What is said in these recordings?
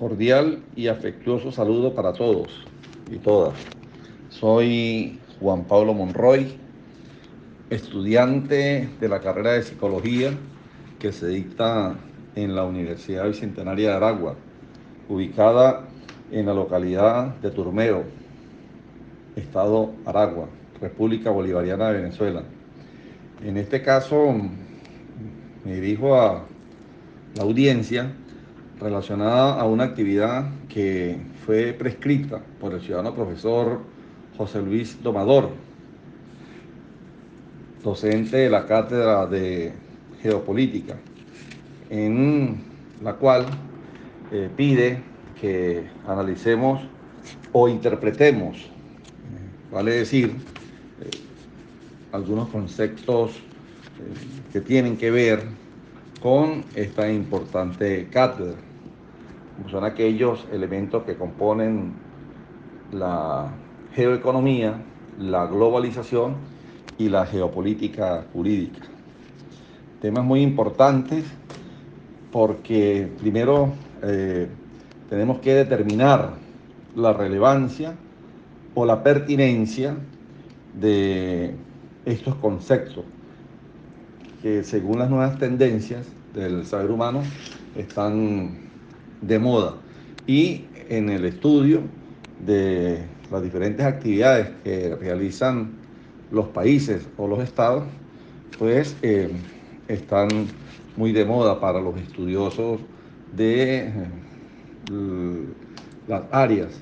Cordial y afectuoso saludo para todos y todas. Soy Juan Pablo Monroy, estudiante de la carrera de Psicología que se dicta en la Universidad Bicentenaria de Aragua, ubicada en la localidad de Turmero, Estado Aragua, República Bolivariana de Venezuela. En este caso, me dirijo a la audiencia relacionada a una actividad que fue prescrita por el ciudadano profesor José Luis Domador, docente de la Cátedra de Geopolítica, en la cual pide que analicemos o interpretemos, vale decir, algunos conceptos que tienen que ver con esta importante cátedra, como son aquellos elementos que componen la geoeconomía, la globalización y la geopolítica jurídica. Temas muy importantes porque primero tenemos que determinar la relevancia o la pertinencia de estos conceptos que, según las nuevas tendencias del saber humano, están de moda, y en el estudio de las diferentes actividades que realizan los países o los estados, pues están muy de moda para los estudiosos de las áreas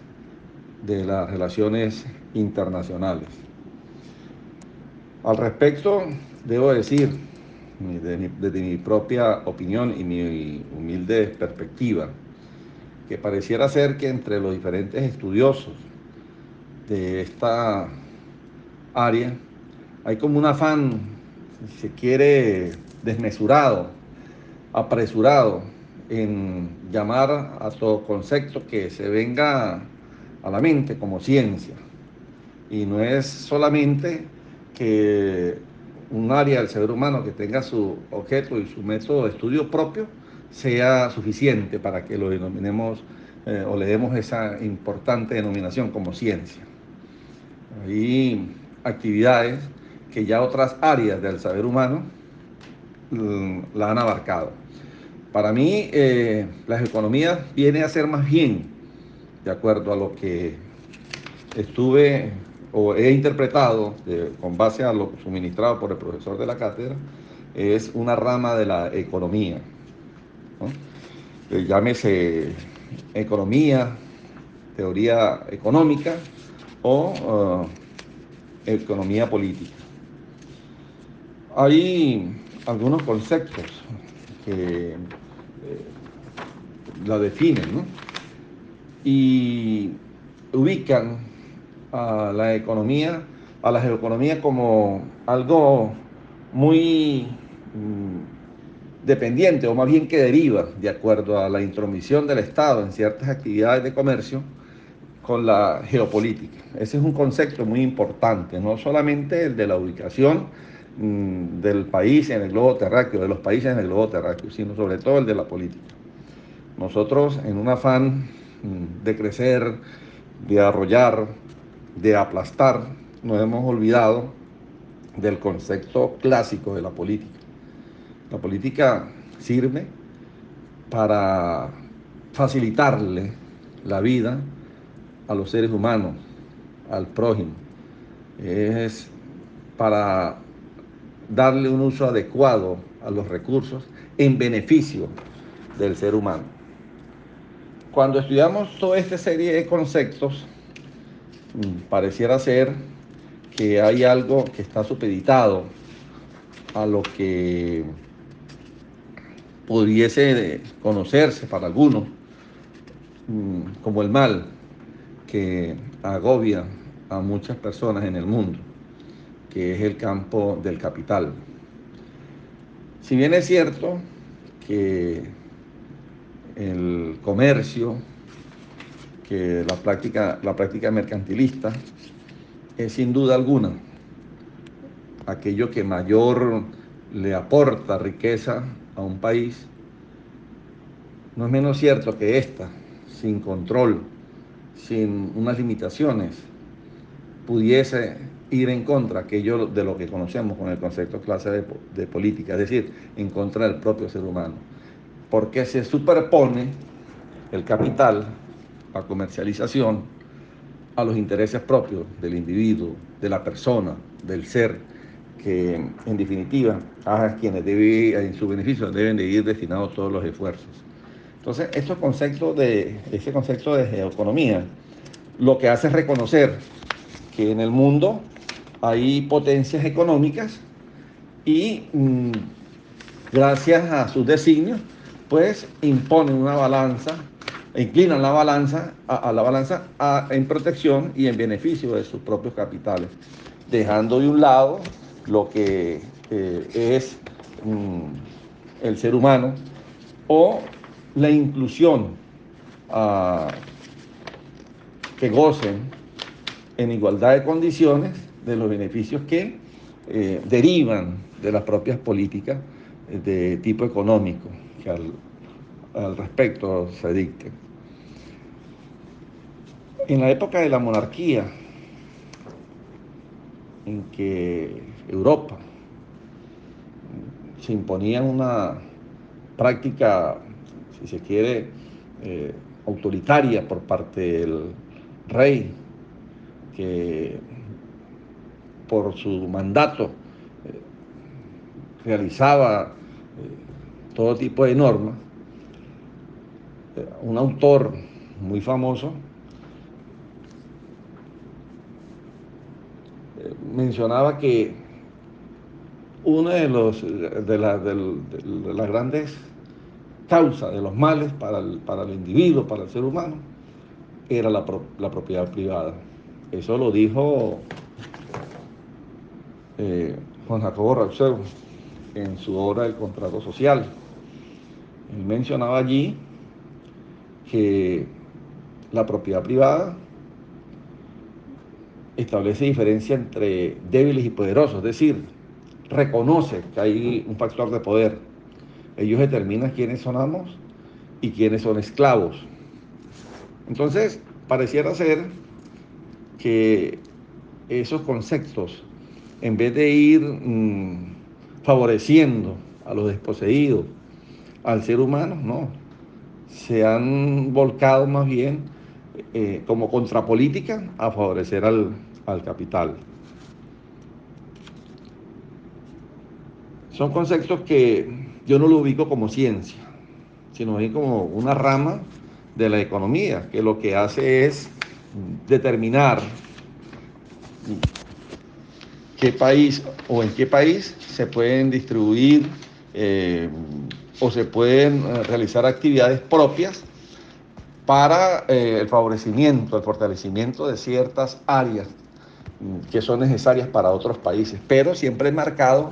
de las relaciones internacionales. Al respecto, debo decir, desde mi propia opinión y mi humilde perspectiva, que pareciera ser que entre los diferentes estudiosos de esta área hay como un afán, si se quiere, desmesurado, apresurado en llamar a todo concepto que se venga a la mente como ciencia. Y no es solamente que un área del saber humano que tenga su objeto y su método de estudio propio sea suficiente para que lo denominemos o le demos esa importante denominación como ciencia. Hay actividades que ya otras áreas del saber humano la han abarcado. Para mí, la economía viene a ser más bien, de acuerdo a lo que estuve o he interpretado con base a lo suministrado por el profesor de la cátedra, es una rama de la economía, ¿no? Llámese economía, teoría económica o economía política. Hay algunos conceptos que la definen, ¿no? Y ubican a la economía, a la geoeconomía, como algo muy dependiente, o más bien que deriva de acuerdo a la intromisión del Estado en ciertas actividades de comercio con la geopolítica. Ese es un concepto muy importante, no solamente el de la ubicación del país en el globo terráqueo, de los países en el globo terráqueo, sino sobre todo el de la política. Nosotros, en un afán de crecer, de arrollar, de aplastar, nos hemos olvidado del concepto clásico de la política. La política sirve para facilitarle la vida a los seres humanos, al prójimo. Es para darle un uso adecuado a los recursos en beneficio del ser humano. Cuando estudiamos toda esta serie de conceptos, pareciera ser que hay algo que está supeditado a lo que pudiese conocerse para algunos como el mal que agobia a muchas personas en el mundo, que es el campo del capital. Si bien es cierto que el comercio, que la práctica mercantilista es sin duda alguna aquello que mayor le aporta riqueza a un país, no es menos cierto que esta sin control, sin unas limitaciones, pudiese ir en contra aquello de lo que conocemos con el concepto clase de política, es decir, en contra del propio ser humano, porque se superpone el capital, la comercialización, a los intereses propios del individuo, de la persona, del ser, que en definitiva a quienes en su beneficio deben de ir destinados todos los esfuerzos. Entonces, ese concepto de geoeconomía lo que hace es reconocer que en el mundo hay potencias económicas y gracias a sus designios, pues imponen una balanza, inclinan la balanza en protección y en beneficio de sus propios capitales, dejando de un lado lo que es el ser humano o la inclusión que gocen en igualdad de condiciones de los beneficios que derivan de las propias políticas de tipo económico que al respecto se dicten. En la época de la monarquía, en que Europa se imponía una práctica, si se quiere, autoritaria por parte del rey, que por su mandato realizaba todo tipo de normas. Un autor muy famoso mencionaba que una de las grandes causas de los males para el individuo, para el ser humano, era la propiedad privada. Eso lo dijo Juan Jacobo Rousseau en su obra El contrato social. Él mencionaba allí que la propiedad privada establece diferencia entre débiles y poderosos, es decir, reconoce que hay un factor de poder. Ellos determinan quiénes son amos y quiénes son esclavos. Entonces, pareciera ser que esos conceptos, en vez de ir favoreciendo a los desposeídos, al ser humano, no, se han volcado más bien como contrapolítica a favorecer al capital. Son conceptos que yo no los ubico como ciencia, sino como una rama de la economía, que lo que hace es determinar qué país o en qué país se pueden distribuir o se pueden realizar actividades propias para el favorecimiento, el fortalecimiento de ciertas áreas que son necesarias para otros países, pero siempre marcado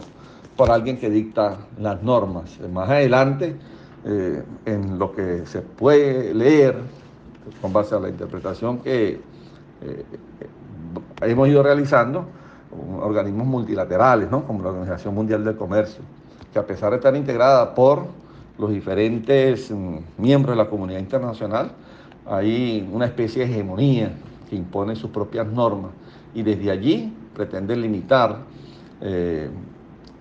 por alguien que dicta las normas. Más adelante, en lo que se puede leer, con base a la interpretación que hemos ido realizando, organismos multilaterales, ¿no? Como la Organización Mundial del Comercio, que a pesar de estar integrada por los diferentes miembros de la comunidad internacional, hay una especie de hegemonía que impone sus propias normas y desde allí pretende limitar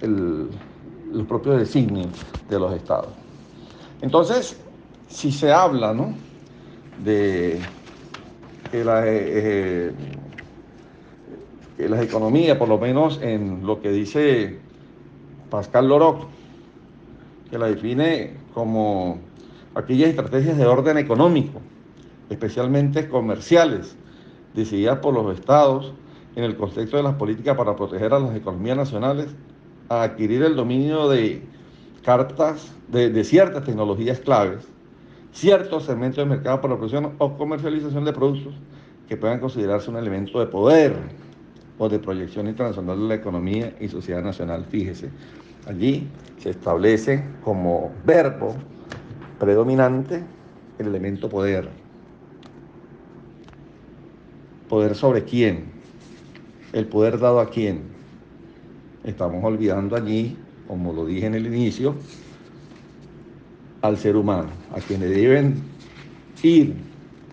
los propios designios de los estados. Entonces, si se habla, ¿no?, de que las economías, por lo menos en lo que dice Pascal Loroc, que la define como aquellas estrategias de orden económico, especialmente comerciales, decididas por los estados en el contexto de las políticas para proteger a las economías nacionales, a adquirir el dominio de de ciertas tecnologías claves, ciertos segmentos de mercado para la producción o comercialización de productos que puedan considerarse un elemento de poder o de proyección internacional de la economía y sociedad nacional. Fíjese, allí se establece como verbo predominante el elemento poder. ¿Poder sobre quién? ¿El poder dado a quién? Estamos olvidando allí, como lo dije en el inicio, al ser humano, a quien le deben ir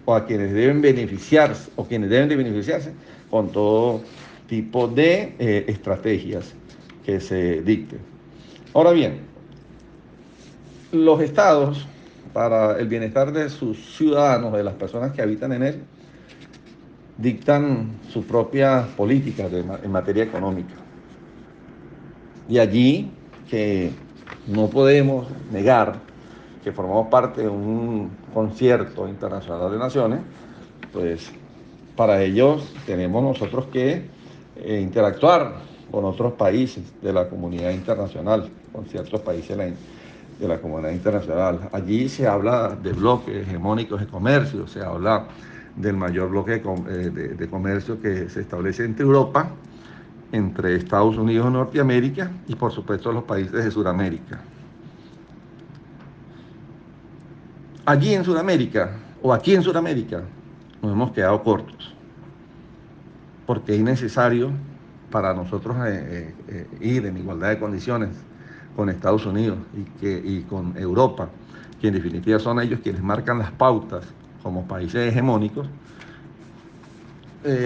o a quienes deben beneficiarse o quienes deben de beneficiarse con todo tipo de estrategias que se dicten. Ahora bien, los estados, para el bienestar de sus ciudadanos, de las personas que habitan en él, dictan sus propias políticas en materia económica. Y allí que no podemos negar que formamos parte de un concierto internacional de naciones, pues para ellos tenemos nosotros que interactuar con otros países de la comunidad internacional, con ciertos países de la comunidad internacional. Allí se habla de bloques hegemónicos de comercio, se habla del mayor bloque de comercio que se establece entre Europa, entre Estados Unidos y Norteamérica y por supuesto los países de Sudamérica. Allí en Sudamérica o aquí en Sudamérica nos hemos quedado cortos porque es necesario para nosotros ir en igualdad de condiciones con Estados Unidos y con Europa, que en definitiva son ellos quienes marcan las pautas como países hegemónicos.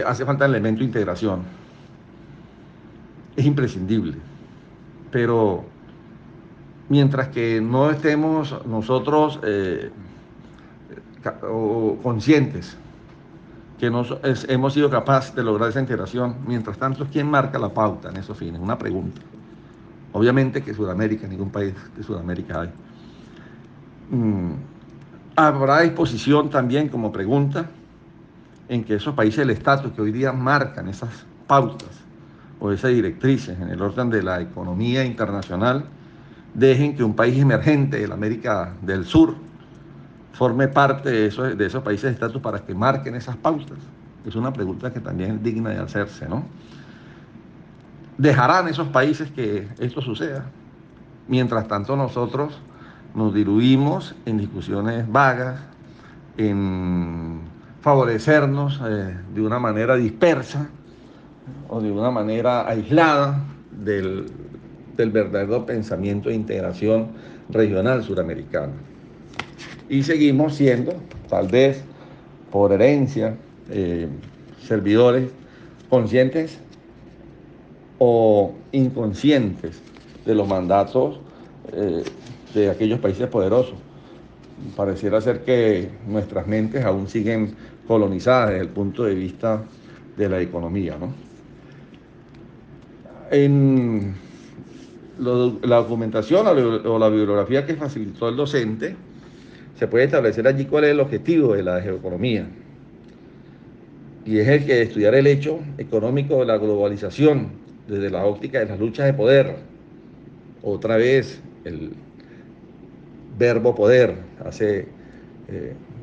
Hace falta el elemento de integración. Es imprescindible, pero mientras que no estemos nosotros conscientes que hemos sido capaces de lograr esa integración, mientras tanto, ¿quién marca la pauta en esos fines? Una pregunta. Obviamente que Sudamérica, ningún país de Sudamérica hay. Habrá disposición también como pregunta en que esos países del estatus que hoy día marcan esas pautas o esas directrices en el orden de la economía internacional dejen que un país emergente de la América del Sur forme parte de esos países de estatus para que marquen esas pautas. Es una pregunta que también es digna de hacerse, ¿no? ¿Dejarán esos países que esto suceda? Mientras tanto nosotros nos diluimos en discusiones vagas, en favorecernos de una manera dispersa o de una manera aislada del verdadero pensamiento de integración regional suramericana. Y seguimos siendo, tal vez por herencia, servidores conscientes o inconscientes de los mandatos de aquellos países poderosos. Pareciera ser que nuestras mentes aún siguen colonizadas desde el punto de vista de la economía, ¿no? En la documentación o la bibliografía que facilitó el docente, se puede establecer allí cuál es el objetivo de la geoeconomía. Y es el que estudiar el hecho económico de la globalización desde la óptica de las luchas de poder. Otra vez, el verbo poder hace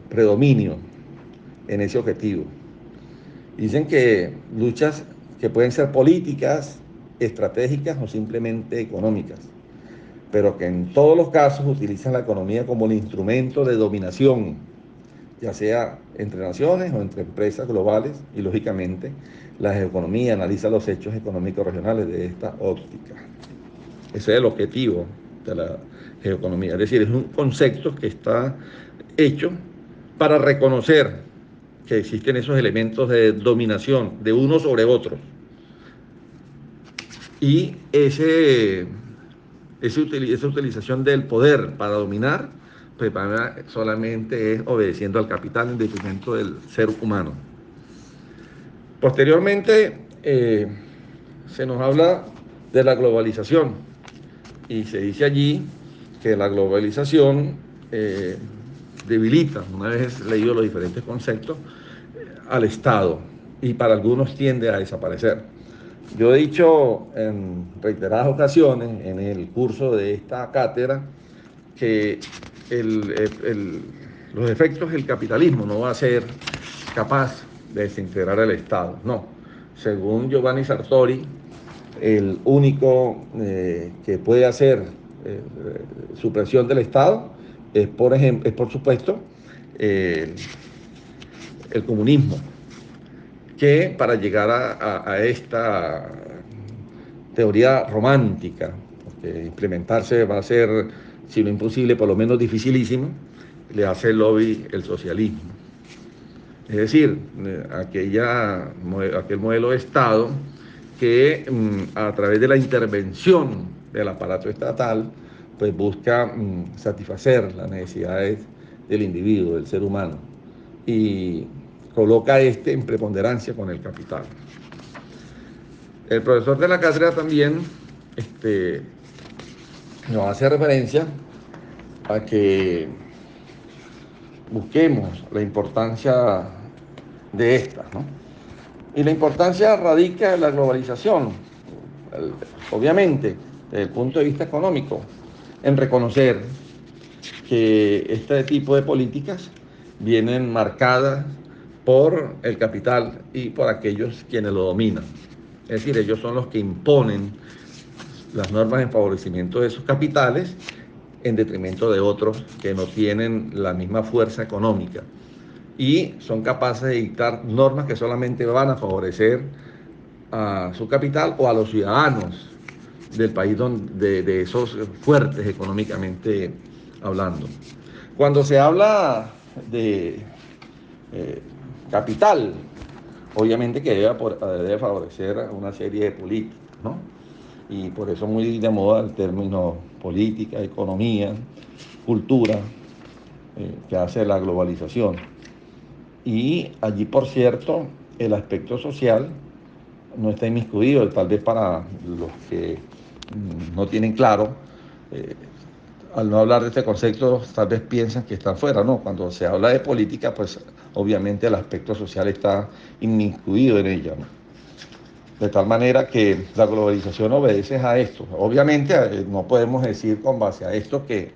predominio en ese objetivo. Dicen que luchas que pueden ser políticas, estratégicas o simplemente económicas, pero que en todos los casos utilizan la economía como el instrumento de dominación, ya sea entre naciones o entre empresas globales, y lógicamente la geoeconomía analiza los hechos económicos regionales de esta óptica. Ese es el objetivo de la geoeconomía, es decir, es un concepto que está hecho para reconocer que existen esos elementos de dominación de uno sobre otro. Y esa utilización del poder para dominar, pues solamente es obedeciendo al capital en detrimento del ser humano. Posteriormente, se nos habla de la globalización y se dice allí que la globalización debilita, una vez leído los diferentes conceptos, al Estado y para algunos tiende a desaparecer. Yo he dicho en reiteradas ocasiones en el curso de esta cátedra que los efectos del capitalismo no va a ser capaz de desintegrar el Estado, no. Según Giovanni Sartori, el único que puede hacer supresión del Estado es, por supuesto, el comunismo, que para llegar a esta teoría romántica, porque implementarse va a ser, si no imposible, por lo menos dificilísimo, le hace lobby el socialismo. Es decir, aquel modelo de Estado que a través de la intervención del aparato estatal, pues busca satisfacer las necesidades del individuo, del ser humano, y coloca en preponderancia con el capital. El profesor de la cátedra también nos hace referencia a que busquemos la importancia de estas, ¿no? Y la importancia radica en la globalización, obviamente, desde el punto de vista económico, en reconocer que este tipo de políticas vienen marcadas por el capital y por aquellos quienes lo dominan. Es decir, ellos son los que imponen las normas en favorecimiento de esos capitales en detrimento de otros que no tienen la misma fuerza económica y son capaces de dictar normas que solamente van a favorecer a su capital o a los ciudadanos del país de esos fuertes económicamente hablando. Cuando se habla de capital, obviamente que debe favorecer una serie de políticas, ¿no? Y por eso muy de moda el término política, economía, cultura, que hace la globalización. Y allí, por cierto, el aspecto social no está inmiscuido, tal vez para los que no tienen claro, al no hablar de este concepto, tal vez piensan que está fuera, ¿no? Cuando se habla de política, pues obviamente el aspecto social está inmiscuido en ella, ¿no? De tal manera que la globalización obedece a esto. Obviamente no podemos decir con base a esto que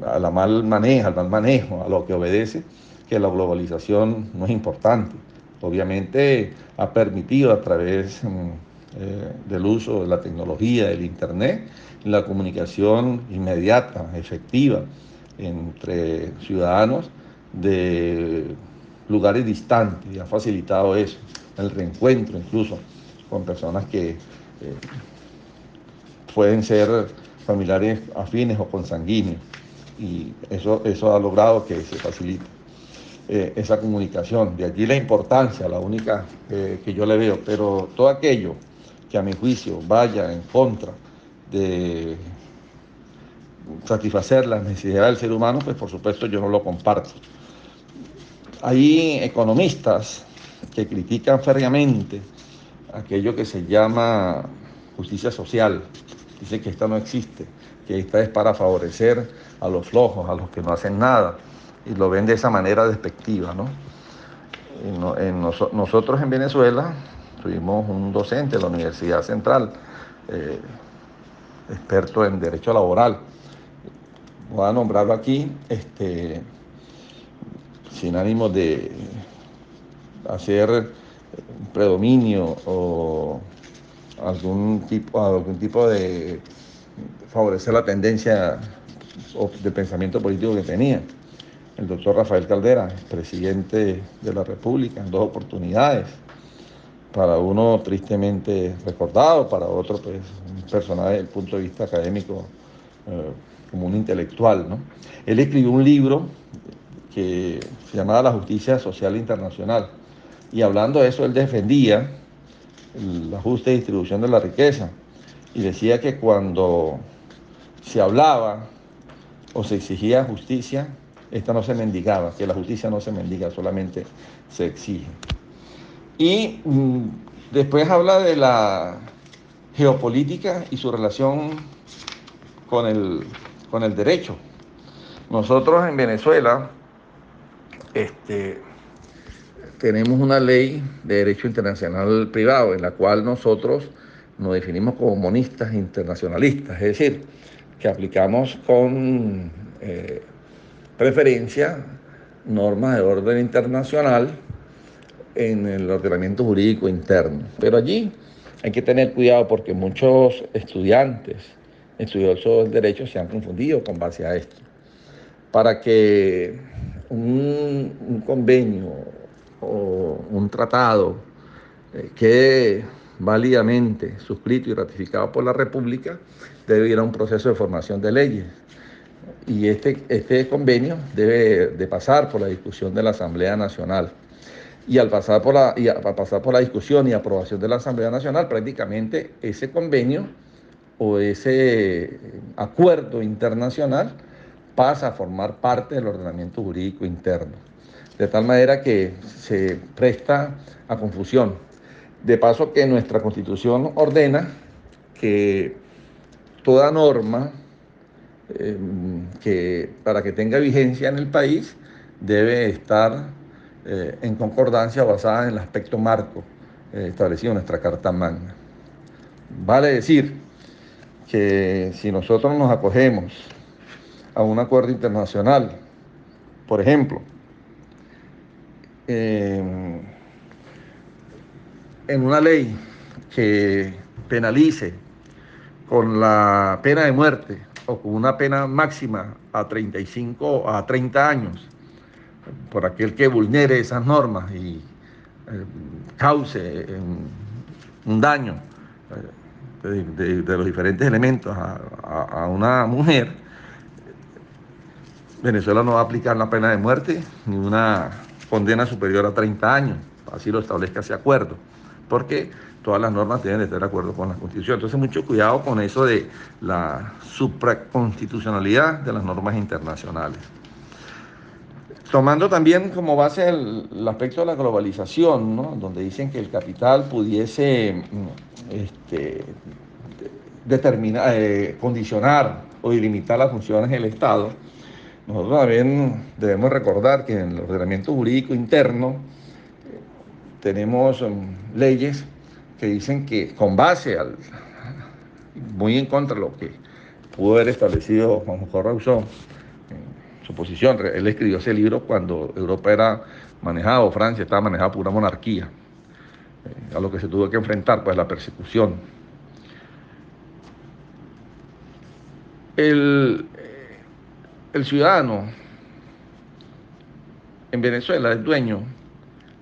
al mal manejo, a lo que obedece, que la globalización no es importante. Obviamente ha permitido a través del uso de la tecnología, del Internet, la comunicación inmediata, efectiva, entre ciudadanos de lugares distantes, y ha facilitado eso, el reencuentro incluso con personas que pueden ser familiares afines o consanguíneos, y eso ha logrado que se facilite esa comunicación. De allí la importancia, la única que yo le veo, pero todo aquello que a mi juicio vaya en contra de satisfacer las necesidades del ser humano, pues por supuesto yo no lo comparto. Hay economistas que critican férreamente aquello que se llama justicia social. Dicen que esta no existe, que esta es para favorecer a los flojos, a los que no hacen nada, y lo ven de esa manera despectiva, ¿no? Nosotros en Venezuela tuvimos un docente de la Universidad Central, experto en derecho laboral. Voy a nombrarlo aquí, sin ánimo de hacer predominio o algún tipo de favorecer la tendencia de pensamiento político que tenía. El doctor Rafael Caldera, presidente de la República en 2 oportunidades, para uno tristemente recordado, para otro pues un personaje desde el punto de vista académico como un intelectual, ¿no? Él escribió un libro que se llamaba La Justicia Social Internacional, y hablando de eso él defendía la justa distribución de la riqueza y decía que cuando se hablaba o se exigía justicia, esta no se mendigaba, que la justicia no se mendiga, solamente se exige. Y después habla de la geopolítica y su relación con el derecho. Nosotros en Venezuela tenemos una ley de derecho internacional privado en la cual nosotros nos definimos como monistas internacionalistas, es decir, que aplicamos con preferencia normas de orden internacional en el ordenamiento jurídico interno. Pero allí hay que tener cuidado porque muchos estudiantes, estudiosos del derecho, se han confundido con base a esto. Para que un convenio o un tratado quede válidamente suscrito y ratificado por la República, debe ir a un proceso de formación de leyes. y este convenio debe de pasar por la discusión de la Asamblea Nacional. Y al pasar por la discusión y aprobación de la Asamblea Nacional, prácticamente ese convenio o ese acuerdo internacional pasa a formar parte del ordenamiento jurídico interno, de tal manera que se presta a confusión. De paso que nuestra Constitución ordena que toda norma que para que tenga vigencia en el país debe estar en concordancia basada en el aspecto marco establecido en nuestra Carta Magna. Vale decir que si nosotros nos acogemos a un acuerdo internacional, por ejemplo, en una ley que penalice con la pena de muerte o con una pena máxima a 35 a 30 años por aquel que vulnere esas normas y cause un daño de los diferentes elementos a una mujer, Venezuela no va a aplicar la pena de muerte ni una condena superior a 30 años, así lo establezca ese acuerdo, porque todas las normas deben de estar de acuerdo con la Constitución. Entonces, mucho cuidado con eso de la supraconstitucionalidad de las normas internacionales. Tomando también como base el aspecto de la globalización, ¿no? Donde dicen que el capital pudiese determinar, condicionar o delimitar las funciones del Estado. Nosotros también debemos recordar que en el ordenamiento jurídico interno tenemos leyes que dicen que con base muy en contra de lo que pudo haber establecido Juan José Rousseau en su posición. Él escribió ese libro cuando Europa era manejada, o Francia estaba manejada por una monarquía, a lo que se tuvo que enfrentar, pues la persecución. El ciudadano en Venezuela es dueño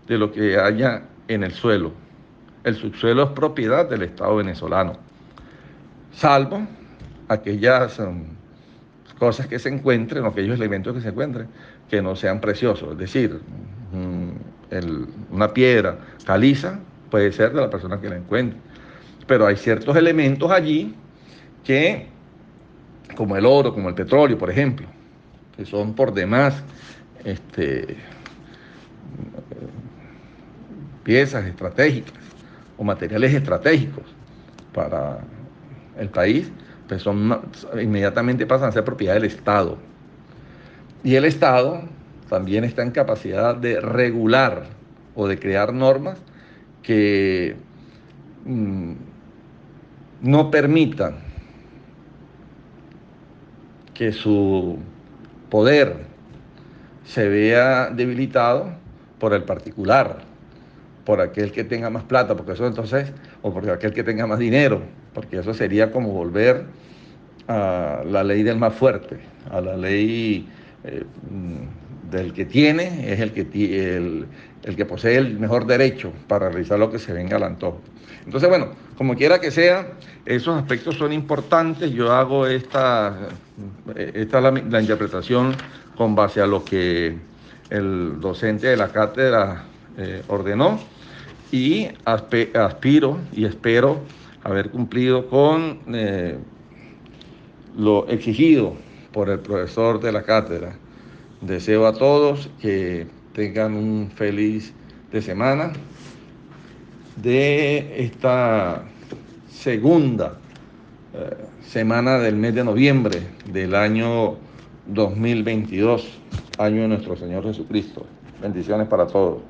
de lo que haya en el suelo. El subsuelo es propiedad del Estado venezolano, salvo aquellas cosas que se encuentren, o aquellos elementos que se encuentren, que no sean preciosos. Es decir, una piedra caliza puede ser de la persona que la encuentre, pero hay ciertos elementos allí que, como el oro, como el petróleo, por ejemplo, que son por demás piezas estratégicas o materiales estratégicos para el país, pues inmediatamente pasan a ser propiedad del Estado. Y el Estado también está en capacidad de regular o de crear normas que no permitan que su poder se vea debilitado por el particular, por aquel que tenga más plata, porque eso entonces, o por aquel que tenga más dinero, porque eso sería como volver a la ley del más fuerte, a la ley del que tiene, es el que posee el mejor derecho para realizar lo que se venga al antojo. Entonces, bueno, como quiera que sea, esos aspectos son importantes. Yo hago esta la interpretación con base a lo que el docente de la cátedra ordenó, y aspiro y espero haber cumplido con lo exigido por el profesor de la cátedra. Deseo a todos que tengan un feliz de semana de esta segunda semana del mes de noviembre del año 2022, año de nuestro Señor Jesucristo. Bendiciones para todos.